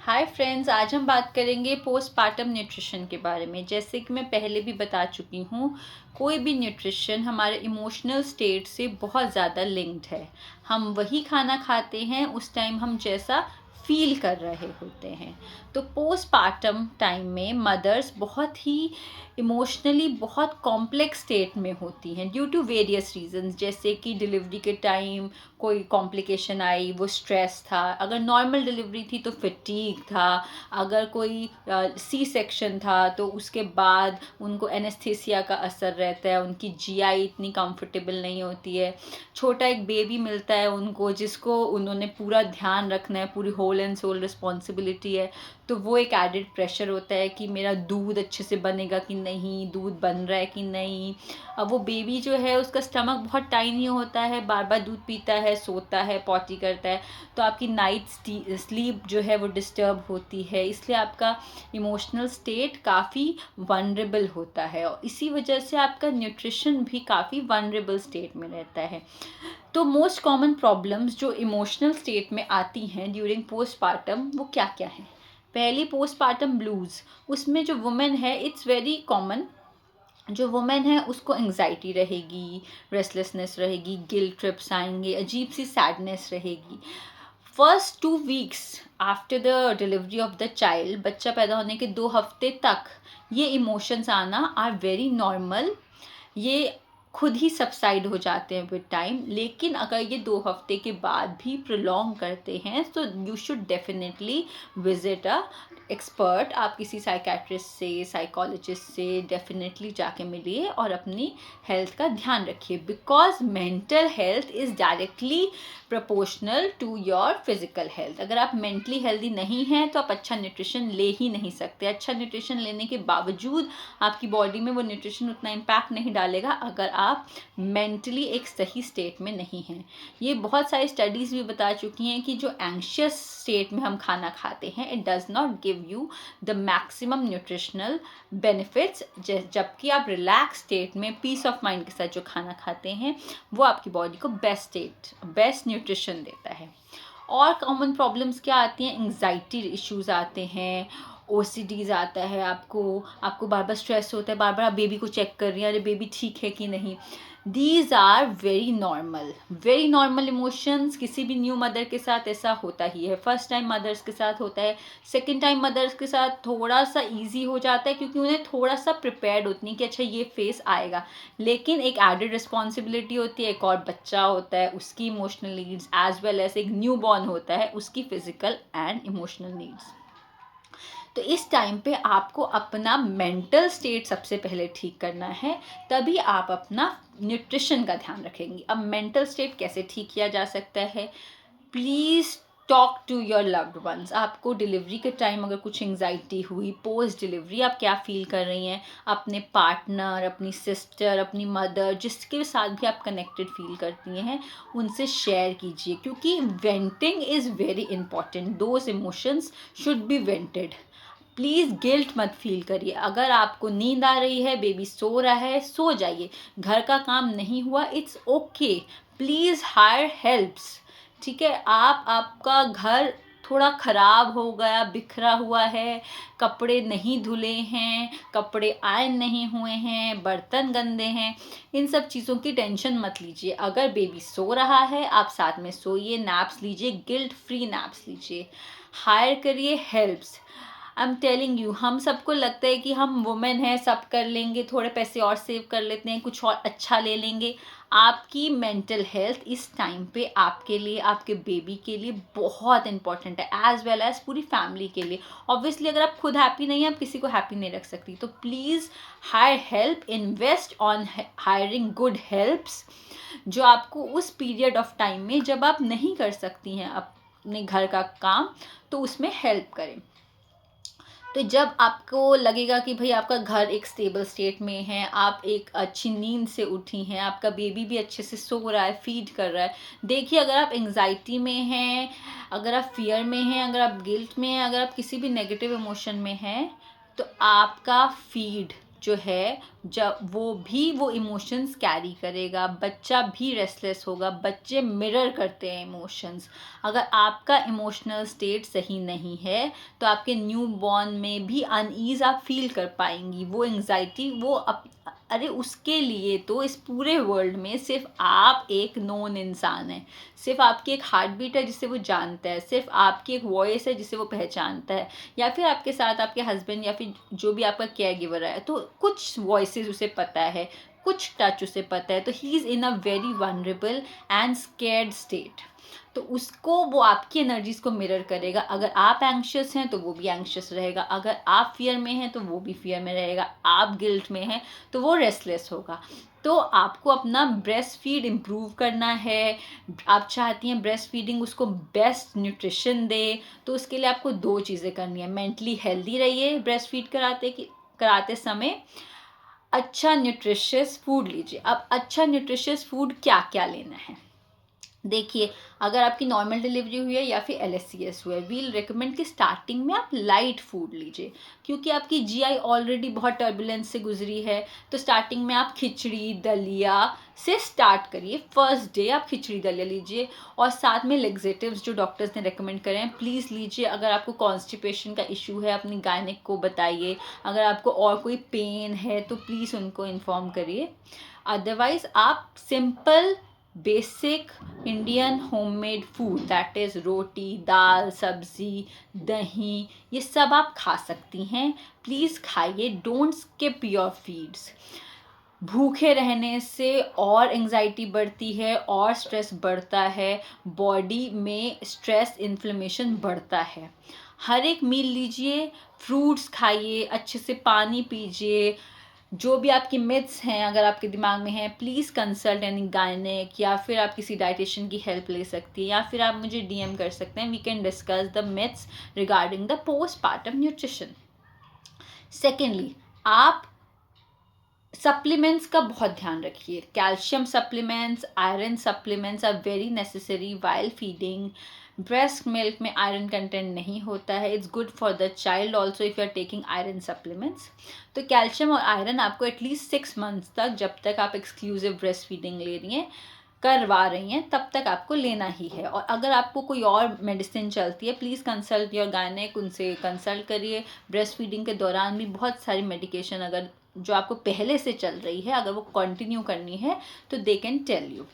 Hi friends, आज हम बात करेंगे पोस्टपार्टम न्यूट्रिशन के बारे में। जैसे कि मैं पहले भी बता चुकी हूँ, कोई भी न्यूट्रिशन हमारे इमोशनल स्टेट से बहुत ज़्यादा लिंक्ड है। हम वही खाना खाते हैं उस टाइम हम जैसा फील कर रहे होते हैं। तो पोस्टपार्टम टाइम में मदर्स बहुत ही इमोशनली बहुत कॉम्प्लेक्स स्टेट में होती हैं ड्यू टू वेरियस रीजंस। जैसे कि डिलीवरी के टाइम कोई कॉम्प्लिकेशन आई, वो स्ट्रेस था। अगर नॉर्मल डिलीवरी थी तो फटीग था। अगर कोई सी सेक्शन था तो उसके बाद उनको एनेस्थीसिया का असर रहता है, उनकी जीआई इतनी कंफर्टेबल नहीं होती है। छोटा एक बेबी मिलता है उनको, जिसको उन्होंने पूरा ध्यान रखना है, पूरी होल एंड सोल रिस्पॉन्सिबिलिटी है। तो वो एक एडिड प्रेशर होता है कि मेरा दूध अच्छे से बनेगा कि नहीं, दूध बन रहा है कि नहीं। अब वो बेबी जो है उसका स्टमक बहुत टाइनी होता है, बार बार दूध पीता है, सोता है, पॉटी करता है। तो आपकी नाइट स्लीप जो है वो डिस्टर्ब होती है, इसलिए आपका इमोशनल स्टेट काफ़ी वनरेबल होता है और इसी वजह से आपका न्यूट्रिशन भी काफ़ी वनरेबल स्टेट में रहता है। तो मोस्ट कॉमन प्रॉब्लम्स जो इमोशनल स्टेट में आती हैं ड्यूरिंग पोस्टपार्टम, वो क्या क्या हैं? पहली, पोस्टपार्टम ब्लूज़। उसमें जो वुमेन है, इट्स वेरी कॉमन। जो वुमेन है उसको एंग्जाइटी रहेगी, रेस्टलेसनेस रहेगी, गिल्ट ट्रिप्स आएंगे, अजीब सी सैडनेस रहेगी। First 2 weeks after the delivery of the child, बच्चा पैदा होने के 2 हफ्ते तक ये इमोशंस आना आर वेरी नॉर्मल। ये खुद ही सबसाइड हो जाते हैं विद टाइम। लेकिन अगर ये 2 हफ्ते के बाद भी प्रोलॉन्ग करते हैं तो you should definitely visit a expert. आप किसी साइकेट्रिस्ट से, साइकोलॉजिस्ट से डेफिनेटली जाके मिलिए और अपनी हेल्थ का ध्यान रखिए, because mental health is directly proportional to your physical health. अगर आप मेंटली हेल्दी नहीं हैं तो आप अच्छा न्यूट्रिशन ले ही नहीं सकते। अच्छा न्यूट्रिशन लेने के बावजूद आपकी बॉडी में वो न्यूट्रिशन उतना इम्पैक्ट नहीं डालेगा अगर आप मेंटली एक सही स्टेट में नहीं हैं। ये बहुत सारी स्टडीज़ भी बता चुकी हैं कि जो एंग्शियस स्टेट में हम खाना खाते हैं, it does not give you the maximum nutritional benefits. जबकि आप रिलैक्स स्टेट में पीस ऑफ माइंड के साथ जो खाना खाते हैं वो आपकी बॉडी को बेस्ट न्यूट्रिशन देता है। और कॉमन प्रॉब्लम्स क्या आती हैं? एंग्जाइटी इश्यूज आते हैं, ओसीडीज आता है, आपको बार बार स्ट्रेस होता है, बार बार आप बेबी को चेक कर रही हैं, अरे बेबी ठीक है कि नहीं। These are very normal emotions. किसी भी न्यू मदर के साथ ऐसा होता ही है। फर्स्ट टाइम मदर्स के साथ होता है, सेकेंड टाइम मदर्स के साथ थोड़ा सा ईजी हो जाता है क्योंकि उन्हें थोड़ा सा प्रिपेयर्ड होती हैं कि अच्छा ये फेस आएगा। लेकिन एक एडेड रिस्पॉन्सिबिलिटी होती है, एक और बच्चा होता है, उसकी emotional needs, as well as एक न्यू बॉर्न होता है, उसकी फिजिकल एंड इमोशनल नीड्स। तो इस टाइम पे आपको अपना मेंटल स्टेट सबसे पहले ठीक करना है, तभी आप अपना न्यूट्रिशन का ध्यान रखेंगी। अब मेंटल स्टेट कैसे ठीक किया जा सकता है? Please talk to your loved ones. आपको डिलीवरी के टाइम अगर कुछ एंग्जाइटी हुई, पोस्ट डिलीवरी आप क्या फील कर रही हैं, अपने पार्टनर, अपनी सिस्टर, अपनी मदर, जिसके साथ भी आप कनेक्टेड फील करती हैं, उनसे शेयर कीजिए, क्योंकि venting is very important. Those emotions should be vented. Please guilt मत फील करिए। अगर आपको नींद आ रही है, बेबी सो रहा है, सो जाइए। घर का काम नहीं हुआ, it's okay. Please hire helps. ठीक है, आपका घर थोड़ा ख़राब हो गया, बिखरा हुआ है, कपड़े नहीं धुले हैं, कपड़े आयरन नहीं हुए हैं, बर्तन गंदे हैं, इन सब चीज़ों की टेंशन मत लीजिए। अगर बेबी सो रहा है, आप साथ में सोइए, नैप्स लीजिए, गिल्ट फ्री नैप्स लीजिए, हायर करिए helps. I am telling you, हम सबको लगता है कि हम वुमेन हैं, सब कर लेंगे, थोड़े पैसे और सेव कर लेते हैं, कुछ और अच्छा ले लेंगे। आपकी मेंटल हेल्थ इस टाइम पे आपके लिए, आपके बेबी के लिए बहुत इंपॉर्टेंट है, एज वेल एज पूरी फैमिली के लिए। ऑब्वियसली अगर आप खुद हैप्पी नहीं हैं, आप किसी को हैप्पी नहीं रख सकती। तो please hire help, invest on hiring good helps, जो आपको उस पीरियड ऑफ टाइम में जब आप नहीं कर सकती हैं अपने घर का काम, तो उसमें हेल्प करें। तो जब आपको लगेगा कि भाई आपका घर एक स्टेबल स्टेट में है, आप एक अच्छी नींद से उठी हैं, आपका बेबी भी अच्छे से सो रहा है, फीड कर रहा है। देखिए, अगर आप एंग्जाइटी में हैं, अगर आप फियर में हैं, अगर आप गिल्ट में हैं, अगर आप किसी भी नेगेटिव इमोशन में हैं, तो आपका फीड जो है, जब वो इमोशंस कैरी करेगा, बच्चा भी रेस्टलेस होगा। बच्चे मिरर करते हैं इमोशंस। अगर आपका इमोशनल स्टेट सही नहीं है तो आपके न्यू बॉर्न में भी अनईज आप फील कर पाएंगी। वो एंग्जाइटी अरे उसके लिए तो इस पूरे वर्ल्ड में सिर्फ आप एक नोन इंसान है, सिर्फ आपकी एक हार्ट बीट है जिसे वो जानता है, सिर्फ आपकी एक वॉइस है जिसे वो पहचानता है, या फिर आपके साथ आपके हस्बैंड या फिर जो भी आपका केयर गिवर है, तो कुछ वॉइसेस उसे पता है, कुछ टच उसे पता है। तो he is in a very vulnerable and scared state. तो उसको वो आपकी एनर्जीज को मिरर करेगा। अगर आप एंग्शियस हैं तो वो भी एंग्शियस रहेगा, अगर आप फियर में हैं तो वो भी फियर में रहेगा, आप गिल्ट में हैं तो वो रेस्टलेस होगा। तो आपको अपना ब्रेस्ट फीड इम्प्रूव करना है। आप चाहती हैं ब्रेस्ट फीडिंग उसको बेस्ट न्यूट्रिशन दे, तो उसके लिए आपको 2 चीज़ें करनी है। मेंटली हेल्दी रहिए ब्रेस्ट फीड कराते समय, अच्छा न्यूट्रिशियस फूड लीजिए। अब अच्छा न्यूट्रिशियस फूड क्या क्या लेना है देखिए, अगर आपकी नॉर्मल डिलीवरी हुई है या फिर LSCS हुआ है, वील रिकमेंड कि स्टार्टिंग में आप लाइट फूड लीजिए, क्योंकि आपकी GI ऑलरेडी बहुत टर्बुलेंस से गुजरी है। तो स्टार्टिंग में आप खिचड़ी दलिया से स्टार्ट करिए। फर्स्ट डे आप खिचड़ी दलिया लीजिए, और साथ में लेग्जेटिव्स जो डॉक्टर्स ने रिकमेंड करे हैं प्लीज़ लीजिए। अगर आपको कॉन्स्टिपेशन का इशू है अपनी गायनेक को बताइए। अगर आपको और कोई पेन है तो प्लीज़ उनको इन्फॉर्म करिए। अदरवाइज आप simple basic Indian homemade food, that is roti dal sabzi dahi, ये सब आप खा सकती हैं। प्लीज़ खाइए, डोंट स्किप योर फीड्स। भूखे रहने से और एंजाइटी बढ़ती है और स्ट्रेस बढ़ता है, बॉडी में स्ट्रेस इन्फ्लेमेशन बढ़ता है। हर एक मील लीजिए, फ्रूट्स खाइए, अच्छे से पानी पीजिए। जो भी आपकी मिथ्स हैं अगर आपके दिमाग में हैं, प्लीज़ कंसल्ट एनी गायनेक, या फिर आप किसी डाइटिशियन की हेल्प ले सकती हैं, या फिर आप मुझे DM कर सकते हैं। We can discuss the myths regarding the postpartum nutrition. Secondly, आप सप्लीमेंट्स का बहुत ध्यान रखिए। Calcium supplements, iron supplements are very necessary while feeding. Breast milk में आयरन कंटेंट नहीं होता है। It's good for the child also if you are taking iron supplements. तो कैल्शियम और आयरन आपको एटलीस्ट 6 मंथ्स तक, जब तक आप एक्सक्लूसिव ब्रेस्ट फीडिंग ले रही हैं करवा रही हैं, तब तक आपको लेना ही है। और अगर आपको कोई और मेडिसिन चलती है, प्लीज़ कंसल्ट योर गायनेक, उनसे कंसल्ट करिए। ब्रेस्ट फीडिंग के दौरान भी बहुत सारी मेडिकेशन अगर जो आपको पहले से चल रही है, अगर वो कंटिन्यू करनी है तो they can tell you.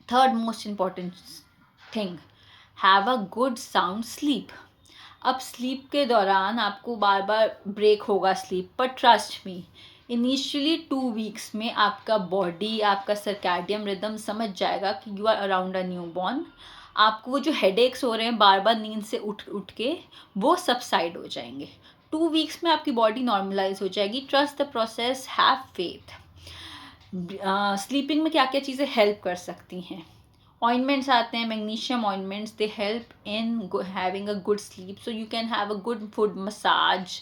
Third most important thing, have a good sound sleep. अब स्लीप के दौरान आपको बार बार ब्रेक होगा स्लीप, पर ट्रस्ट मी, इनिशियली 2 वीक्स में आपका बॉडी, आपका सर्कैडियम रिदम समझ जाएगा कि you are around a new born. आपको वो जो हेडेक्स हो रहे हैं बार बार नींद से उठ उठ के, वो सबसाइड हो जाएंगे। 2 वीक्स में आपकी बॉडी नॉर्मलाइज हो जाएगी। Trust the process, have faith. Sleeping में क्या क्या चीज़ें हेल्प कर सकती हैं? ऑइंटमेंट्स आते हैं, magnesium ointments, they help in having a good sleep. So you can have a good foot massage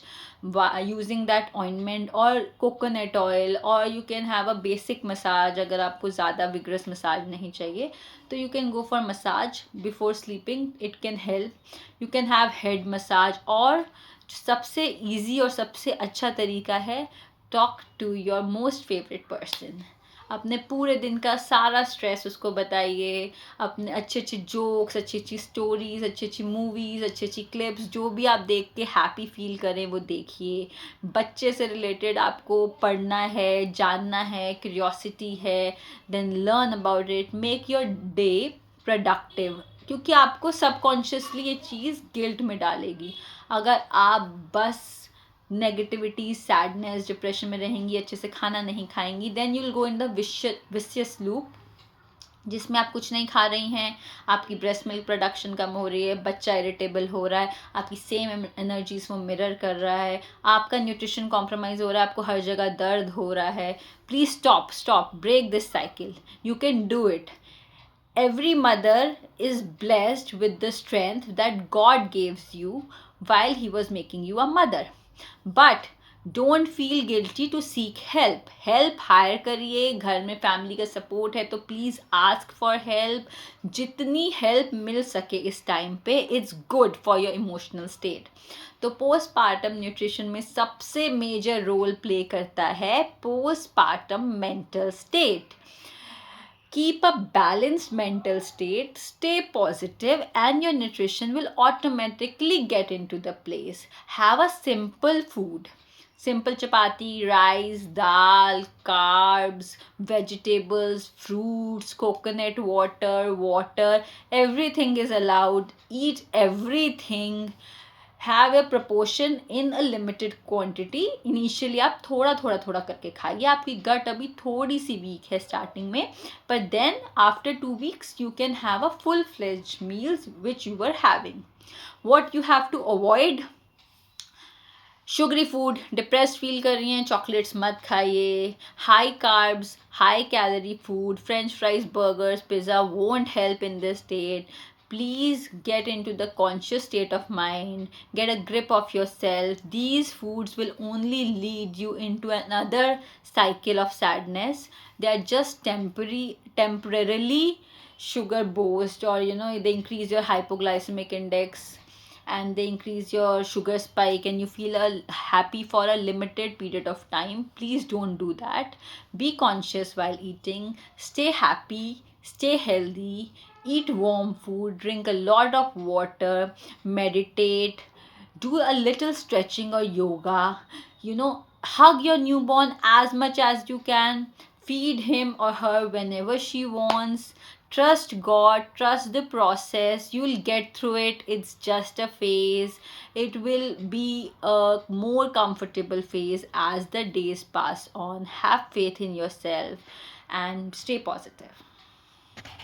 using that ointment, और कोकोनट ऑयल, और you can have a basic massage. अगर आपको ज़्यादा विग्रस मसाज नहीं चाहिए तो you can go for massage before sleeping, it can help. You can have head massage, और सबसे ईजी और सबसे अच्छा तरीका है, talk to your most favourite person. अपने पूरे दिन का सारा स्ट्रेस उसको बताइए, अपने अच्छे अच्छे जोक्स, अच्छी अच्छी स्टोरीज, अच्छी अच्छी मूवीज़, अच्छी अच्छी क्लिप्स, जो भी आप देख के हैप्पी फील करें वो देखिए। बच्चे से रिलेटेड आपको पढ़ना है, जानना है, क्यूरियोसिटी है, then learn about it, make your day productive, क्योंकि आपको सबकॉन्शियसली ये चीज़ गिल्ट में डालेगी। अगर आप बस नेगेटिविटी, सैडनेस, डिप्रेशन में रहेंगी, अच्छे से खाना नहीं खाएंगी, then you will go in the vicious loop, जिसमें आप कुछ नहीं खा रही हैं, आपकी ब्रेस्ट मिल्क प्रोडक्शन कम हो रही है, बच्चा इरिटेबल हो रहा है, आपकी सेम एनर्जीज वो मिरर कर रहा है, आपका न्यूट्रिशन कॉम्प्रोमाइज़ हो रहा है, आपको हर जगह दर्द हो रहा है। Please stop, break this cycle, you can do it. Every mother is blessed with the strength that God gives you while He was making you a mother. But don't feel guilty to seek help hire करिए। घर में family का support है तो please ask for help. जितनी help मिल सके इस टाइम पे, it's good for your emotional state. तो पोस्टपार्टम न्यूट्रिशन में सबसे मेजर रोल प्ले करता है postpartum mental state. Keep a balanced mental state, stay positive, and your nutrition will automatically get into the place. Have a simple food. Simple chapati, rice, dal, carbs, vegetables, fruits, coconut water, everything is allowed. Eat everything. Have a proportion in a limited quantity. Initially आप थोड़ा थोड़ा थोड़ा करके खाइए। आपकी गट अभी थोड़ी सी week है स्टार्टिंग में, पर then after 2 weeks you can have a full fledge meals which you are having. What you have to avoid, sugary food. Depressed feel कर रही हैं, चॉकलेट्स मत खाइए। High carbs, high calorie food, French fries, burgers, pizza won't help in this state. Please get into the conscious state of mind, get a grip of yourself. These foods will only lead you into another cycle of sadness. They are just temporarily sugar boost, or they increase your hypoglycemic index and they increase your sugar spike, and you feel happy for a limited period of time. Please don't do that. Be conscious while eating. Stay happy, stay healthy, eat warm food, drink a lot of water, meditate, do a little stretching or yoga. Hug your newborn as much as you can. Feed him or her whenever she wants. Trust God, trust the process. You'll get through it. It's just a phase. It will be a more comfortable phase as the days pass on. Have faith in yourself and stay positive.